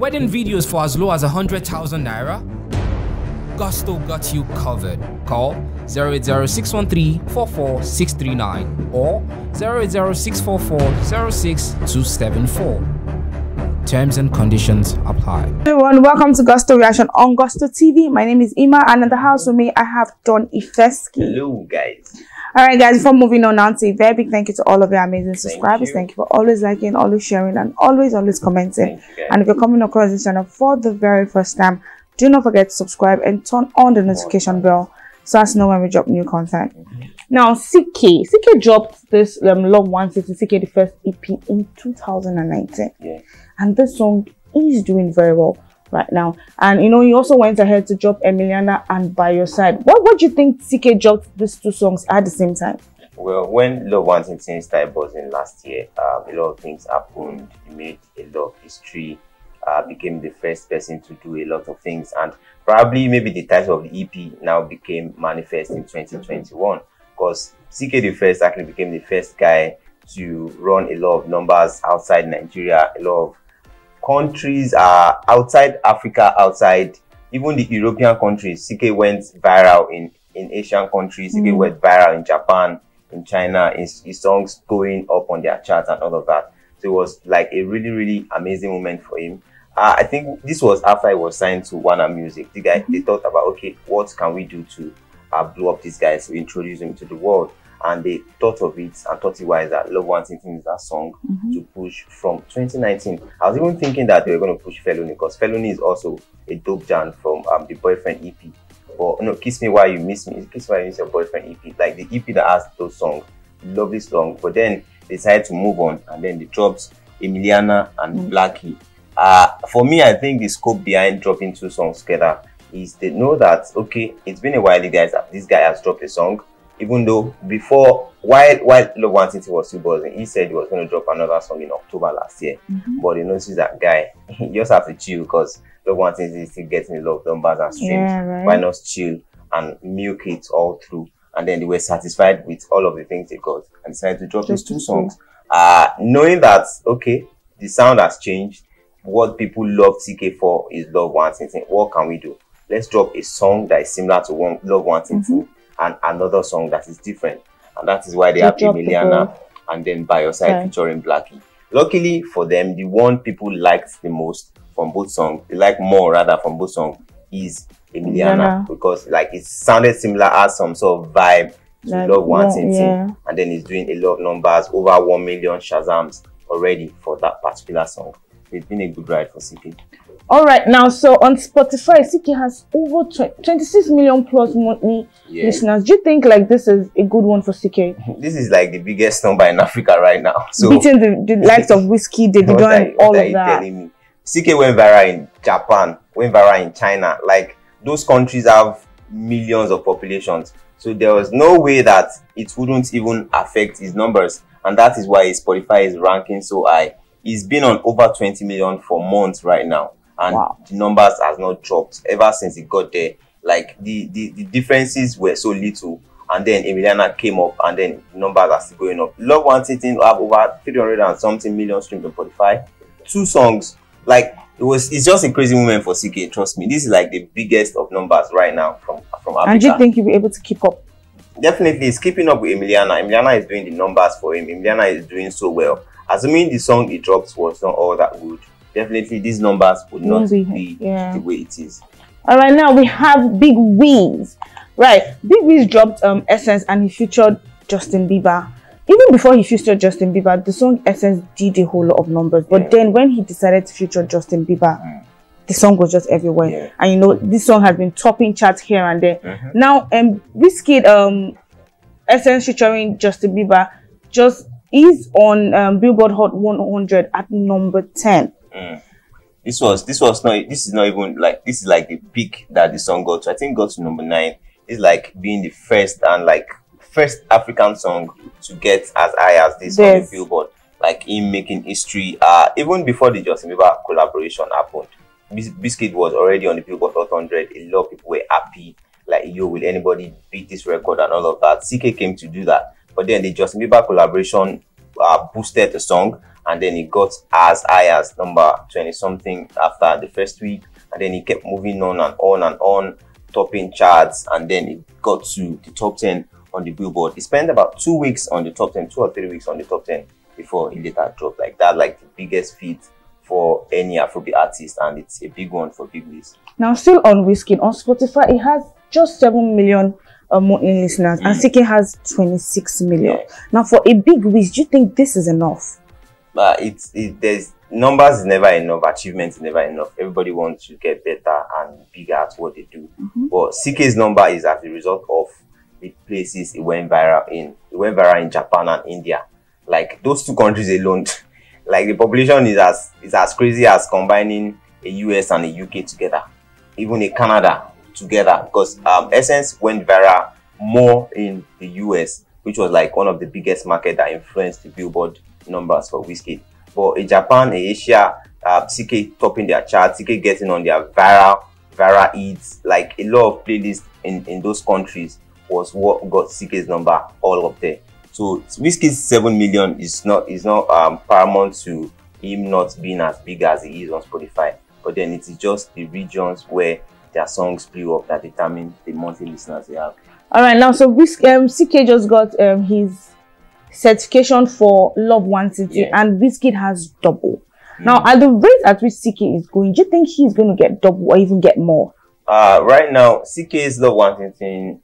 Wedding videos for as low as 100,000 naira? Gusto got you covered. Call 080-613-44639 or 080-644-06274. Terms and conditions apply. Everyone, welcome to Gusto Reaction on Gusto TV. My name is Ima, and in the house with me I have Don Ifeski. Hello guys. Alright guys, before moving on now, to a very big thank you to all of your amazing subscribers. Thank you for always liking, always sharing, and always commenting. And if you're coming across this channel for the very first time, do not forget to subscribe and turn on the notification bell so as to know when we drop new content. Now, Ckay dropped this Love 160 Ckay, the first EP in 2019. And this song is doing very well right now. And you know, he also went ahead to drop Emiliana and By Your Side. What do you think Ckay dropped these two songs at the same time? Well, when Love 160 started buzzing last year, a lot of things happened. He made a lot of history, became the first person to do a lot of things, and probably maybe the title of the EP now became manifest in 2021, because Ckay the first actually became the first guy to run a lot of numbers outside Nigeria, a lot of countries outside Africa, outside even the European countries. Ckay went viral in Asian countries. Ckay went viral in Japan, in China, his songs going up on their charts and all of that. So it was like a really amazing moment for him. I think this was after he was signed to Warner Music. The guy, they thought about, okay, what can we do to blow up this guy, to introduce him to the world? And they thought of it and thought it wise that Love 160 is that song to push from 2019. I was even thinking that they were going to push Felony, because Felony is also a dope jam from the Boyfriend EP. But no, Kiss Me While You Miss Me, Kiss Me While You Miss Your Boyfriend EP, like the EP that has those songs, lovely song. But then they decided to move on, and then they dropped Emiliana and Blackie. For me, I think the scope behind dropping two songs together is they know that, okay, it's been a while, this guy has dropped a song. Even though before, while Love 160 was still buzzing, he said he was going to drop another song in October last year. But you notice that guy, you just have to chill, because Love 160 is still getting a lot of numbers and streams. Yeah, right. Why not chill and milk it all through? And then they were satisfied with all of the things they got and decided to drop these two songs. Knowing that, okay, the sound has changed. What people love Ckay for is Love 160. What can we do? Let's drop a song that is similar to Love 160 and another song that is different. And that is why they have Emiliana and then By Your Side featuring Blackie. Luckily for them, the one people liked the most from both songs, they like more rather from both songs, is Emiliana, because like it sounded similar, as some sort of vibe to like, Love 160, and then it's doing a lot of numbers, over 1 million Shazams already for that particular song. It's been a good ride for Ckay. All right, now, so on Spotify, Ckay has over 26 million plus monthly listeners. Do you think like this is a good one for Ckay? This is like the biggest number in Africa right now. So beating the likes of WIZKID, Davido, and all of that. Telling me? Ckay went viral in Japan, went viral in China. Like, those countries have millions of populations. So there was no way that it wouldn't even affect his numbers. And that is why Spotify is ranking so high. He's been on over 20 million for months right now. And the numbers has not dropped ever since he got there. Like, the differences were so little. And then Emiliana came up, and then the numbers are still going up. Love 160 have over 300 and something million streams on Spotify. Two songs. Like, it's just a crazy moment for Ckay, trust me. This is like the biggest of numbers right now from Africa. And do you think you'll be able to keep up? Definitely, it's keeping up with Emiliana. Emiliana is doing the numbers for him. Emiliana is doing so well. Assuming the song he dropped was not all that good, definitely these numbers would not be the way it is. All right, now we have Big Wiz. Right, Big Wiz dropped Essence, and he featured Justin Bieber. Even before he featured Justin Bieber, the song Essence did a whole lot of numbers. But then when he decided to feature Justin Bieber, the song was just everywhere. And you know, this song has been topping charts here and there. Now, WIZKID, Essence featuring Justin Bieber, just is on Billboard Hot 100 at number 10. This is not even like, this is like the peak that the song got to. I think got to number 9. It's like being the first and like first African song to get as high as this on the Billboard. Like, him making history. Even before the Justin Bieber collaboration happened, WIZKID was already on the Billboard Hot 100. A lot of people were happy. Like, yo, will anybody beat this record and all of that? Ckay came to do that. But then the Justin Bieber collaboration boosted the song, and then it got as high as number 20 something after the first week, and then it kept moving on and on and on, topping charts, and then it got to the top 10 on the Billboard. It spent about 2 weeks on the top 10, 2 or 3 weeks on the top 10 before it later dropped. Like that, like the biggest feat for any Afrobeat artist, and it's a big one for Big Wiz. Now, still on WIZKID, on Spotify, it has just 7 million monthly listeners, and Ckay has 26 million. Yeah. Now, for a Big Wiz, do you think this is enough? There's numbers is never enough, achievement is never enough. Everybody wants to get better and bigger at what they do. But Ckay's number is as a result of the places it went viral in. It went viral in Japan and India. Like those 2 countries alone, like the population is as crazy as combining a US and a UK together, even a Canada together, because Essence went viral more in the US, which was like one of the biggest market that influenced the Billboard numbers for WIZKID. But in Japan, in Asia, Ckay topping their charts, Ckay getting on their viral hits, like a lot of playlists in those countries was what got Ckay's number all up there. So WIZKID's 7 million is not paramount to him not being as big as he is on Spotify. But then it is just the regions where their songs blew up that determine the monthly listeners they have. All right, now so Ckay just got his certification for Love One City, and WIZKID has double. Now, at the rate at which Ckay is going, do you think he's going to get double or even get more? Right now, Ckay's Love One City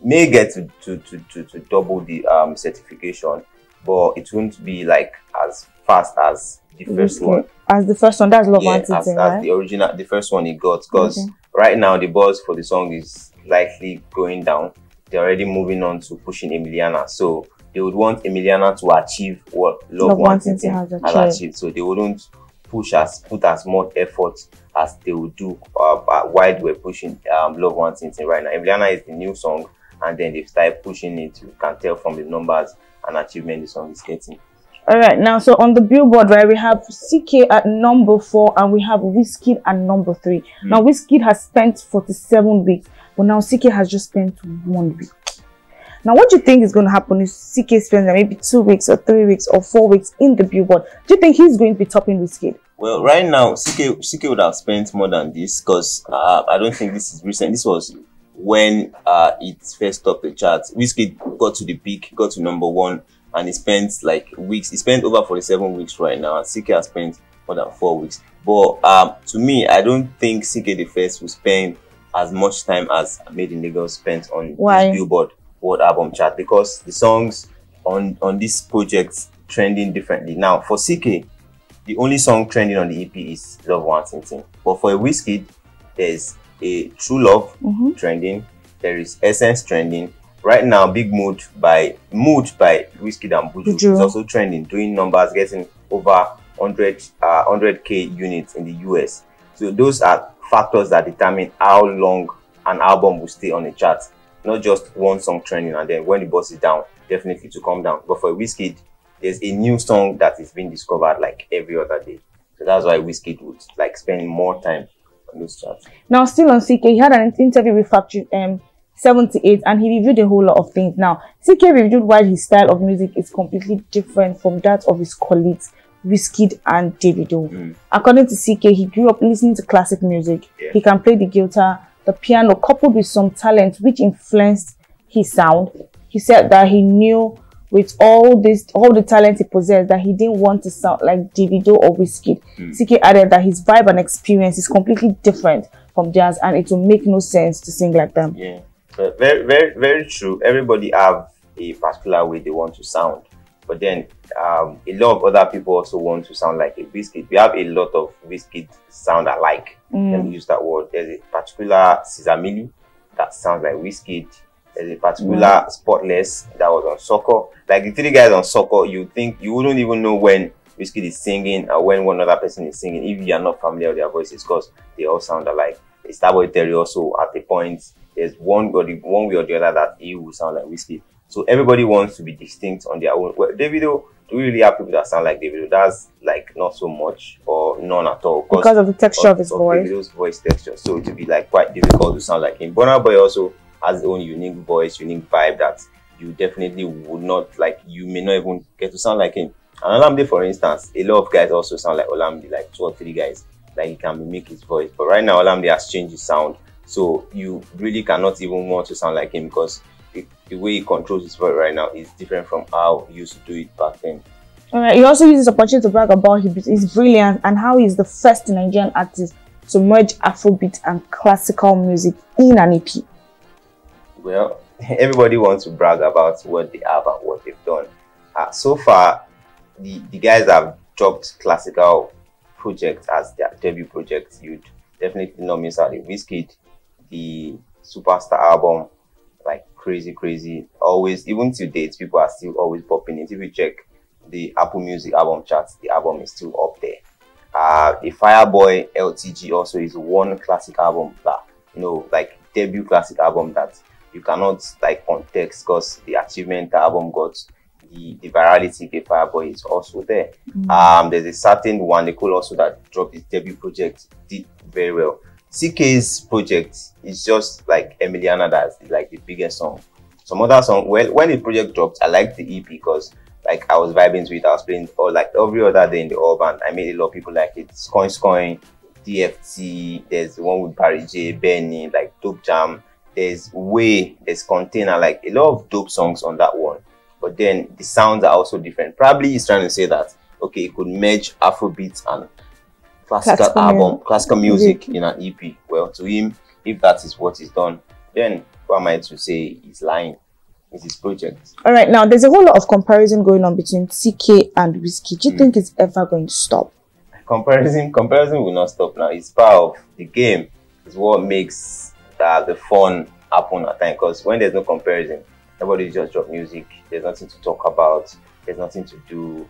may get to double the certification, but it won't be like as fast as the first one. As the first one, that's Love One City, as the original, the first one he got. Because right now the buzz for the song is likely going down. They're already moving on to pushing Emiliana, so they would want Emiliana to achieve what Love One City has achieved. So they wouldn't put as much effort as they would do while we're pushing Love One City right now. Emiliana is the new song, and then they've started pushing it. You can tell from the numbers and achievement the song is getting. All right, now so on the Billboard, right, we have Ckay at number 4 and we have WIZKID at number 3. Now WIZKID has spent 47 weeks, but now Ckay has just spent 1 week. Now, what do you think is going to happen if Ckay spends maybe 2 weeks or 3 weeks or 4 weeks in the Billboard? Do you think he's going to be topping WIZKID? Well, right now, Ckay would have spent more than this, because I don't think this is recent. This was when it first topped the charts. WIZKID got to the peak, got to number 1, and he spent like weeks. He spent over 47 weeks right now, and Ckay has spent more than 4 weeks. But to me, I don't think Ckay the First will spend as much time as Made in Lagos spent on this Billboard World Album chart, because the songs on this project trending differently. Now, for Ckay, the only song trending on the EP is Love One City. But for a WIZKID, there's a True Love trending. There is Essence trending. Right now, Big Mood by WIZKID and Buju is also trending, doing numbers, getting over 100K units in the US. So those are factors that determine how long an album will stay on the chart. Not just one song trending and then when the buzz is down, definitely to come down. But for WIZKID, there's a new song that is being discovered like every other day. So that's why WIZKID would like spend more time on those charts. Now, still on Ckay, he had an interview with Factory 78 and he reviewed a whole lot of things. Now, Ckay reviewed why his style of music is completely different from that of his colleagues WIZKID and Davido. According to Ckay, he grew up listening to classic music. He can play the guitar, the piano, coupled with some talent which influenced his sound. He said that he knew with all the talent he possessed that he didn't want to sound like Davido or WIZKID. Ckay added that his vibe and experience is completely different from theirs and it will make no sense to sing like them. Yeah, but very true. Everybody have a particular way they want to sound, but then a lot of other people also want to sound like a WIZKID. We have a lot of WIZKID sound alike. Let me use that word. There's a particular Sizamili that sounds like WIZKID. There's a particular Spotless that was on Soccer. Like the 3 guys on Soccer, you wouldn't even know when WIZKID is singing or when one other person is singing if you are not familiar with their voices, because they all sound alike. Starboy Terry also at a point, there's one way or the other that he will sound like WIZKID. So everybody wants to be distinct on their own. Well, Davido, do we really have people that sound like Davido? That's like not so much or none at all. Because of the texture of his voice. Davido's voice texture. So it would be like quite difficult to sound like him. Burna Boy also has his own unique voice, unique vibe that you definitely would not like. You may not even get to sound like him. And Olamide, for instance, a lot of guys also sound like Olamide, like 2 or 3 guys, like he can mimic his voice. But right now, Olamide has changed his sound, so you really cannot even want to sound like him, because the way he controls his voice right now is different from how he used to do it back then. Alright, he also uses this opportunity to brag about his brilliance and how he's the first Nigerian artist to merge Afrobeat and classical music in an EP. Well, everybody wants to brag about what they have and what they've done. So far, the guys have dropped classical projects as their debut projects. You'd definitely not miss out the WIZKID, the Superstar album, like crazy. Always, even to date, people are still always popping it. If you check the Apple Music album charts, the album is still up there. The Fireboy LTG also is one classic album that, you know, like debut classic album that you cannot like context, because the achievement the album got, the virality the Fireboy is also there. There's a certain one, Nicole, also that dropped his debut project, did very well. Ckay's project is just like Emiliana, that's like the biggest song. Some other song, well, when the project dropped, I liked the EP because like I was vibing to it. I was playing all like every other day in the all band. I made a lot of people like it. Skoin, DFT, there's the one with Barry J, Benny, like Dope Jam. There's Way, there's Container, like a lot of dope songs on that one. But then the sounds are also different. Probably he's trying to say that, okay, he could merge Afrobeats and classical music in an EP. Well, to him, if that is what he's done, then who am I to say he's lying? It's his project. All right, now there's a whole lot of comparison going on between Ckay and WIZKID. Do you think it's ever going to stop? Comparison will not stop now. It's part of the game. It's what makes the fun happen at times. Because when there's no comparison, everybody just drop music. There's nothing to talk about. There's nothing to do.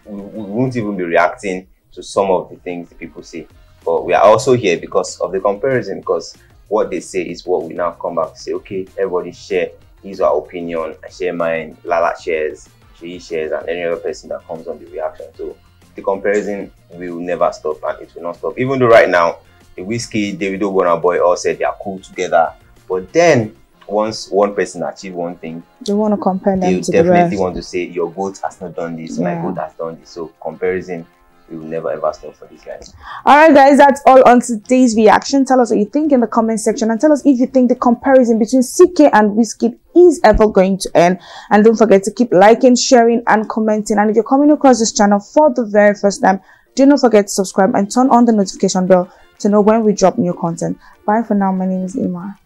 We won't even be reacting to some of the things the people say. But we are also here because of the comparison. Because what they say is what we now come back to say. Okay, everybody share his or her opinion. I share mine. Lala shares. She shares, and any other person that comes on the reaction. So the comparison will never stop, and it will not stop. Even though right now, the WIZKID, Davido, Burna Boy all said they are cool together, but then once one person achieves one thing, they want to compare them to the rest. They definitely want to say your goat has not done this, my goat has done this. So comparison will never ever stop for these guys. All right, guys, that's all on today's reaction. Tell us what you think in the comment section, and tell us if you think the comparison between Ckay and WIZKID is ever going to end. And don't forget to keep liking, sharing, and commenting. And if you're coming across this channel for the very first time, do not forget to subscribe and turn on the notification bell to know when we drop new content. Bye for now. My name is Ima.